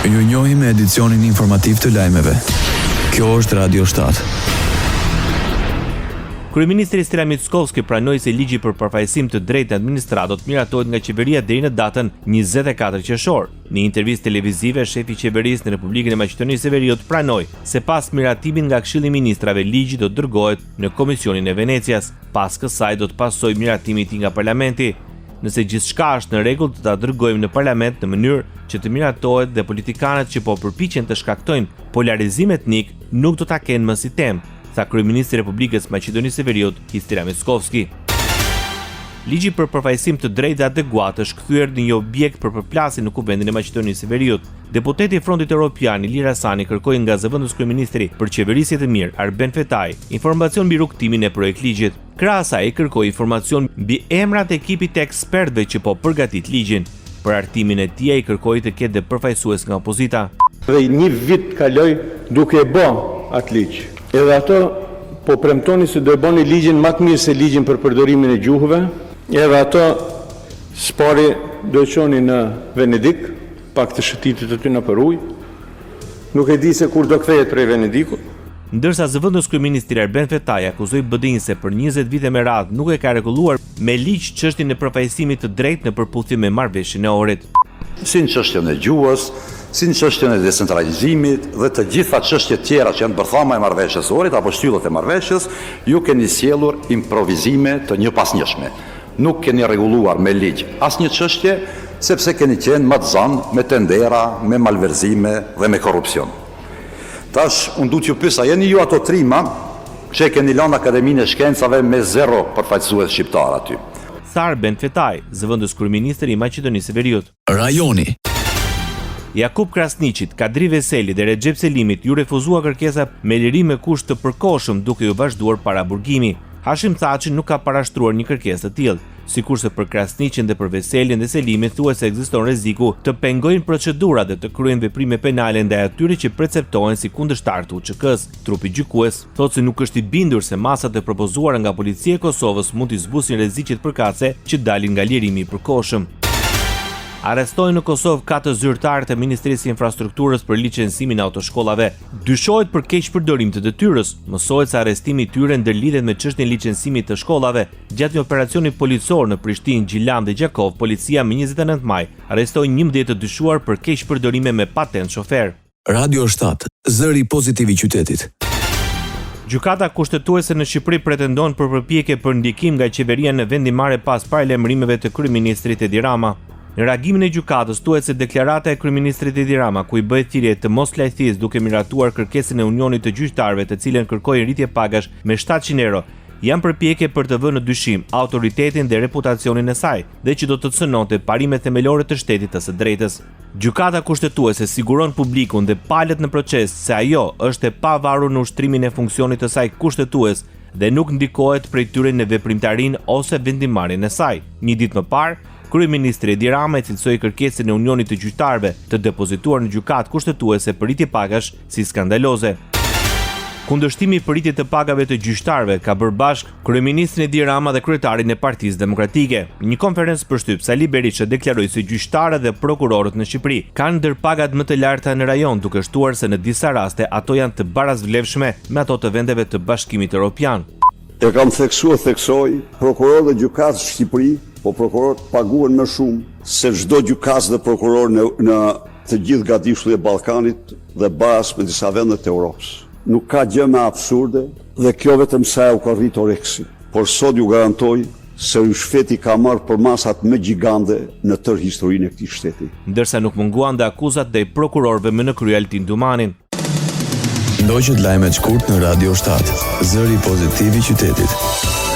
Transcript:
Ju njohim me edicionin informativ të lajmeve. Kjo është Radio 7. Kryeministri Stella Mickovski pranoi se ligji për përfaqësim të drejtë administratot miratohet nga qeveria deri në datën 24 qershor. Në intervistë televizive, shefi i qeverisë në Republikën e Maqedonisë së Veriut pranoi se pas miratimit nga Këshilli i Ministrave ligji do të dërgohet në Komisionin e Venecias. Pas kësaj do të pasojë miratimi i tij nga Parlamenti. Nëse gjithçka është në rregull, do ta dërgojmë në Parlament në mënyrë që të miratohet dhe politikanët që po përpiqen të shkaktojnë polarizim etnik nuk do ta kenë më si temë, tha kryeministri i Republikës Maqedonisë së Veriut, Stella Mickovski. Ligji për përfaqësim të drejtë dhe adekuat është kthyer në një objekt për përplasje në Kuvendin e Maqedonisë së Veriut. Deputeti i Frontit Evropian Ilir Hasani kërkoi nga zëvendës kryeministri për qeverisje të mirë Arben Fetaj informacion mbi rrugtimin e projektligjit. Krahas ai kërkoi informacion mbi emrat e ekipit të ekspertëve që po përgatit ligjin. Për hartimin e tij ai kërkoi të ketë dhe përfaqësues nga opozita. Dhe një vit kaloi duke e bën atë ligj. Edhe ato po premtoni se do e bëni ligjin më të mirë se ligjin për përdorimin e gjuhëve. Edhe ato spari do e çoni në Venedik, pak të shëtitit aty në për ujë. Nuk e di se kur do kthehet prej Venedikut. Ndërsa zëvendës kryeministri Arben Fetaj akuzoi BD-n se për 20 vite me radhë nuk e ka rregulluar me ligj çështjen e përfaqësimit të drejtë në përputhje me marrëveshjen e Ohrit. Si në çështjen e gjuhës, si në çështjen e decentralizimit dhe të gjitha çështjet tjera që janë bërthama e marrëveshjes së Ohrit apo shtyllat e marrëveshjes, ju keni sjellur improvizime të njëpasnjëshme. Nuk keni rregulluar me ligj asnjë çështje, sepse keni qenë më të zanë me tendera, me malverzime dhe me korrupsion. Tash, unë du t'ju pyes, a jeni ju ato trima që e keni lënë Akademinë e Shkencave me 0 përfaqësues shqiptar aty? Tha Arben Fetaj, zëvendës kryeministri i Maqedonisë së Veriut. Rajoni. Jakub Krasniqit, Kadri Veseli dhe Recep Selimit ju refuzua kërkesa me liri me kusht të përkohshëm duke ju vazhduar paraburgimi. Hashim Thaçi nuk ka parashtruar një kërkesë të tillë. Sikurse për Krasniqin dhe për Veselin dhe Selimin thuhet se ekziston rreziku të pengojnë procedurat dhe të kryejnë veprime penale ndaj atyre që perceptohen si kundërshtar të UÇK-s. Trupi gjykues thotë se nuk është i bindur se masat e propozuara nga policia e Kosovës mund të zbusin rreziqet përkatëse që dalin nga lirimi i përkohshëm. Arrestojnë në Kosovë 4 zyrtarë të Ministrisë së Infrastrukturës për licencimin e autoshkollave. Dyshohet për keqpërdorim të detyrës. Mësohet se arrestimi i tyre ndërlidhet me çështjen e licencimit të shkollave. Gjatë një operacioni policor në Prishtinë, Gjilan dhe Gjakov, policia më 29 maj arrestoi 11 të dyshuar për keqpërdorime me patent shofer. Radio 7, zëri pozitiv i qytetit. Gjykata kushtetuese në Shqipëri pretendon për përpjekje për ndjekim nga qeveria në vendimmarrje pas paralajmërimeve të kryeministrit Edi Rama. Në reagimin e gjykatës thuhet se deklarata e kryeministrit Edi Rama ku i bëhet thirrje të mos lajthis duke miratuar kërkesën e Unionit të Gjyqtarëve të cilën kërkoi rritje pagash me 700 euro janë përpjekje për të vënë në dyshim autoritetin dhe reputacionin e saj dhe që do të cënonte parimet themelore të shtetit të së drejtës. Gjykata kushtetuese siguron publikun dhe palët në proces se ajo është e pavarur në ushtrimin e funksionit të saj kushtetues dhe nuk ndikohet prej tyre në veprimtarinë ose vendimarrjen e saj. Një ditë më parë, kryeministri Edi Rama e cilësoi kërkesën e Unionit të Gjyqtarëve të depozituar në gjykatë kushtetuese për rritje pagash si skandaloze. Kundërshtimi për rritje të pagave të gjyqtarëve ka bërë bashkë kryeministrin Edi Rama dhe kryetarin e Partisë Demokratike. Në një konferencë përshtyp, Sali Berisha deklaroi se gjyqtarët dhe prokurorët në Shqipëri kanë ndër pagat më të larta në rajon, duke shtuar se në disa raste ato janë të barazvlefshme me ato të vendeve të Bashkimit Evropian. E kam theksoj, prokurorët dhe gjykatës në Shqipëri, po prokurorët paguhen më shumë se çdo gjykas dhe prokuror në të gjithë gatishullit e Ballkanit dhe baras me disa vende të Europës. Nuk ka gjë më absurde dhe kjo vetëm sa u ka rritur oreksi. Por sot ju garantoj se rishfeti ka marrë për masat më gjigande në tërë historinë e këtij shteti. Ndërsa nuk munguan dhe akuzat ndaj prokurorëve me në krye Altin Dumanin. Ndoqët lajmet shkurt në Radio 7, zëri pozitiv i qytetit.